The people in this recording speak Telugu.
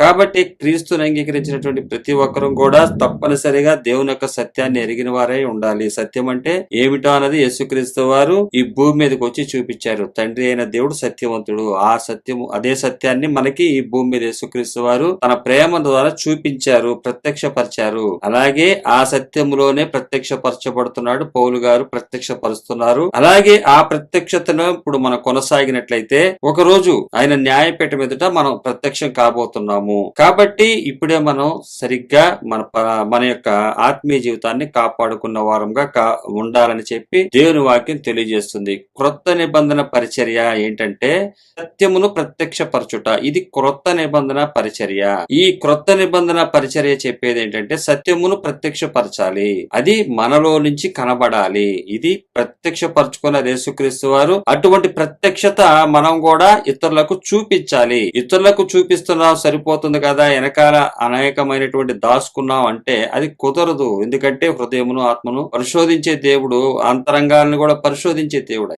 కాబట్టి క్రీస్తుని అంగీకరించినటువంటి ప్రతి ఒక్కరూ కూడా తప్పనిసరిగా దేవుని యొక్క సత్యాన్ని ఎరిగిన వారై ఉండాలి. సత్యం అంటే ఏమిటో అన్నది యేసుక్రీస్తు వారు ఈ భూమి మీదకి వచ్చి చూపించారు. తండ్రి అయిన దేవుడు సత్యవంతుడు. ఆ సత్యము అదే సత్యాన్ని మనకి ఈ భూమి మీద యేసుక్రీస్తు వారు తన ప్రేమ ద్వారా చూపించారు, ప్రత్యక్షపరిచారు. అలాగే ఆ సత్యములోనే ప్రత్యక్షపరచబడుతున్నాడు పౌలు గారు, ప్రత్యక్షపరుస్తున్నారు. అలాగే ఆ ప్రత్యక్షతను ఇప్పుడు మనం కొనసాగినట్లయితే ఒక రోజు ఆయన న్యాయపీఠం ఎదుట మనం ప్రత్యక్షం కాబోతున్నాము. కాబట్టి ఇప్పుడే మనం సరిగ్గా మన యొక్క ఆత్మీయ జీవితాన్ని కాపాడుకున్న వారంగా ఉండాలని చెప్పి దేవుని వాక్యం తెలియజేస్తుంది. క్రొత్త నిబంధన పరిచర్య ఏంటంటే సత్యమును ప్రత్యక్షపరచుట. ఇది క్రొత్త నిబంధన పరిచర్య. ఈ క్రొత్త నిబంధన పరిచర్య చెప్పేది ఏంటంటే సత్యమును ప్రత్యక్షపరచాలి, అది మనలో నుంచి కనబడాలి. ఇది ప్రత్యక్షపరచుకున్న యేసుక్రీస్తు వారు అటువంటి ప్రత్యక్షత మనం కూడా ఇతరులకు చూపించాలి. ఇతరులకు చూపిస్తున్నాం సరిపోతుంది కదా, వెనకాల అనేకమైనటువంటి దాచుకున్నాం అంటే అది కుదరదు. ఎందుకంటే హృదయమును ఆత్మను పరిశోధించే దేవుడు అంతరంగాలను కూడా పరిశోధించే దేవుడు.